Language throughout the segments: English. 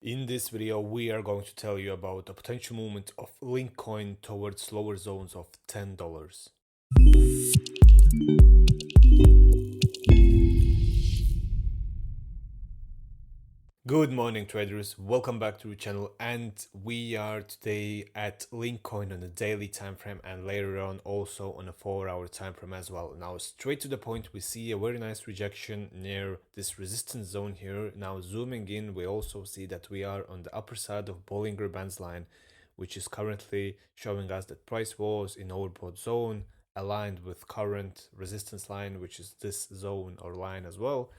In this video, we are going to tell you about the potential movement of Link coin towards lower zones of $10. Good morning, traders. Welcome back to the channel, and we are today at Link coin on a daily time frame and later on also on a 4-hour time frame as well. Now, straight to the point, we see a very nice rejection near this resistance zone here. Now, zooming in, we also see that we are on the upper side of Bollinger Bands line, which is currently showing us that price was in overbought zone aligned with current resistance line, which is this zone or line as well,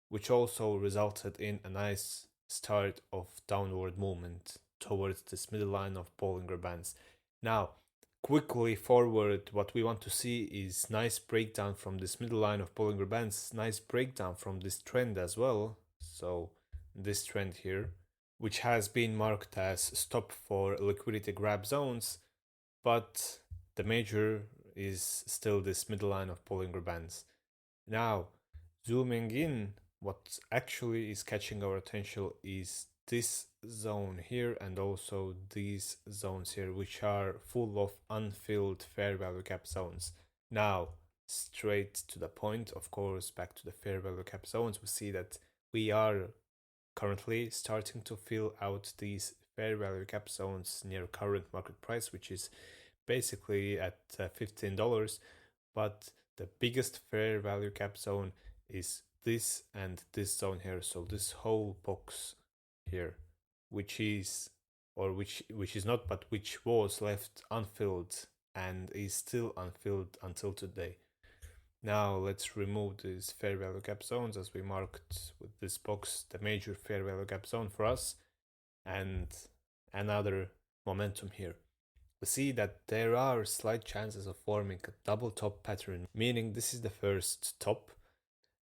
which also resulted in a nice start of downward movement towards this middle line of Bollinger Bands. Now, quickly forward, what we want to see is nice breakdown from this middle line of Bollinger Bands, nice breakdown from this trend as well. So this trend here, which has been marked as stop for liquidity grab zones, but the major is still this middle line of Bollinger Bands. Now, zooming in, what actually is catching our attention is this zone here and also these zones here, which are full of unfilled fair value gap zones. Now, straight to the point, of course, back to the fair value gap zones, we see that we are currently starting to fill out these fair value gap zones near current market price, which is basically at $15. But the biggest fair value gap zone is this and this zone here. So this whole box here, which is which is not, but which was left unfilled and is still unfilled until today. Now let's remove these fair value gap zones as we marked with this box the major fair value gap zone for us and another momentum here. We see that there are slight chances of forming a double top pattern, meaning this is the first top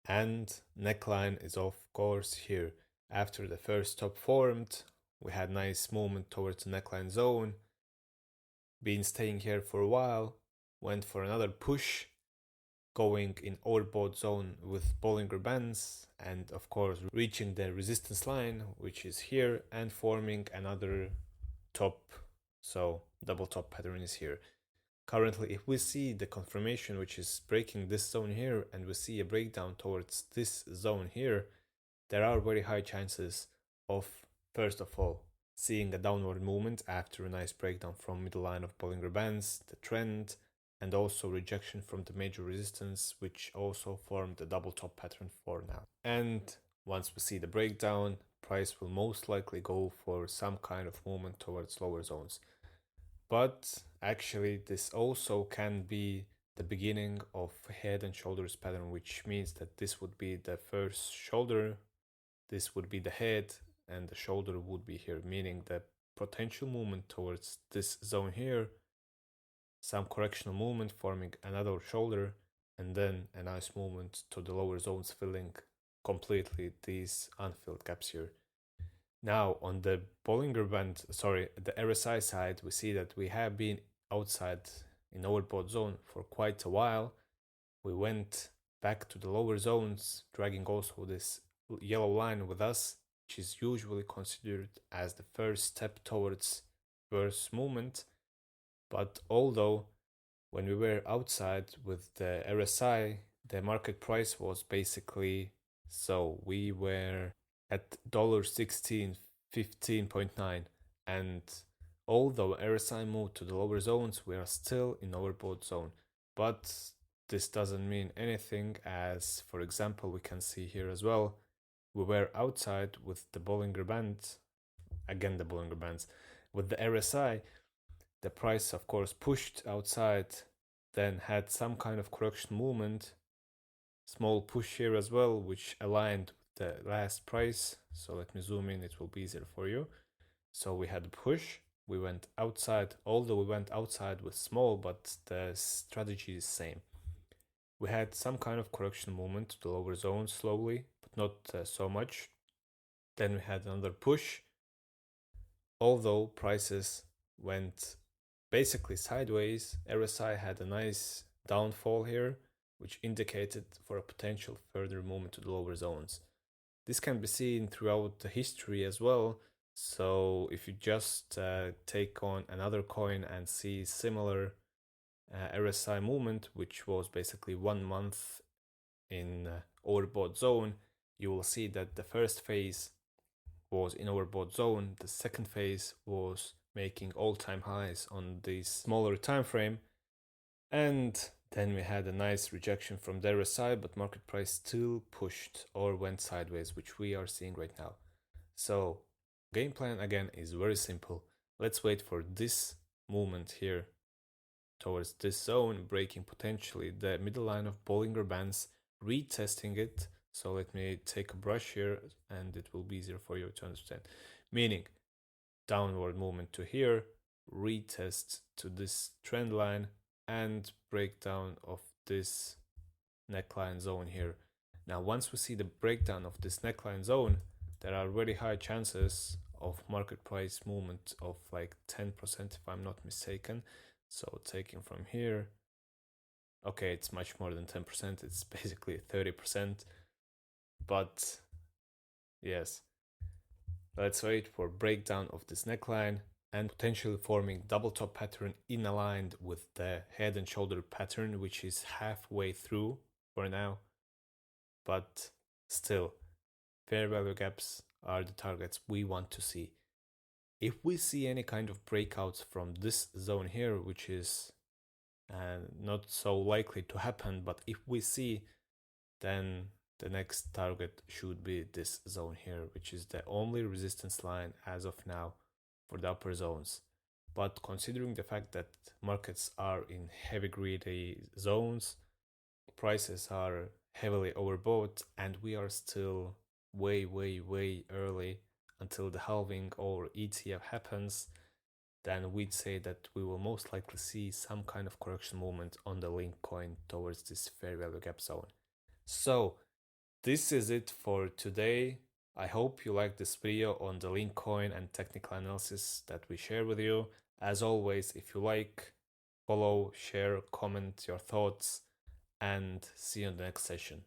and neckline is of course here. After the first top formed, we had nice movement towards the neckline zone, been staying here for a while, went for another push, going in overbought zone with Bollinger Bands and of course reaching the resistance line, which is here, and forming another top. So double top pattern is here. Currently, if we see the confirmation which is breaking this zone here and we see a breakdown towards this zone here, there are very high chances of, first of all, seeing a downward movement after a nice breakdown from middle line of Bollinger Bands, the trend, and also rejection from the major resistance, which also formed a double top pattern for now. And once we see the breakdown, price will most likely go for some kind of movement towards lower zones. But actually, this also can be the beginning of head and shoulders pattern, which means that this would be the first shoulder, this would be the head, and the shoulder would be here, meaning the potential movement towards this zone here, some correctional movement forming another shoulder, and then a nice movement to the lower zones, filling completely these unfilled gaps here. Now on the Bollinger Band, the RSI side, we see that we have been outside in overbought zone for quite a while. We went back to the lower zones, dragging also this yellow line with us, which is usually considered as the first step towards reverse movement. But although when we were outside with the RSI, the market price was basically, so we were at $16.15.9, and although RSI moved to the lower zones, we are still in overbought zone. But this doesn't mean anything, as for example we can see here as well, we were outside with the Bollinger Band, again the Bollinger Bands, with the RSI. The price of course pushed outside, then had some kind of correction movement, small push here as well, which aligned the last price. So let me zoom in, it will be easier for you. So we had a push, we went outside, although we went outside with small, but the strategy is same. We had some kind of correction movement to the lower zone slowly, but not so much. Then we had another push, although prices went basically sideways. RSI had a nice downfall here, which indicated for a potential further movement to the lower zones. This can be seen throughout the history as well. So if you just take on another coin and see similar RSI movement, which was basically 1 month in overbought zone, you will see that the first phase was in overbought zone, the second phase was making all-time highs on this smaller time frame, and then we had a nice rejection from the RSI, but market price still pushed or went sideways, which we are seeing right now. So game plan again is very simple. Let's wait for this movement here towards this zone, breaking potentially the middle line of Bollinger Bands, retesting it. So let me take a brush here and it will be easier for you to understand. Meaning downward movement to here, retest to this trend line, and breakdown of this neckline zone here. Now, once we see the breakdown of this neckline zone, there are very high chances of market price movement of like 10% if I'm not mistaken. So taking from here, okay, it's much more than 10%, it's basically 30%, but yes, let's wait for breakdown of this neckline and potentially forming double top pattern in aligned with the head and shoulder pattern, which is halfway through for now, but still fair value gaps are the targets we want to see. If we see any kind of breakouts from this zone here, which is not so likely to happen, but if we see, then the next target should be this zone here, which is the only resistance line as of now for the upper zones. But considering the fact that markets are in heavy greedy zones, prices are heavily overbought, and we are still way early until the halving or ETF happens, then we'd say that we will most likely see some kind of correction movement on the Link coin towards this fair value gap zone. So this is it for today. I hope you liked this video on the Link coin and technical analysis that we share with you. As always, if you like, follow, share, comment your thoughts, and see you in the next session.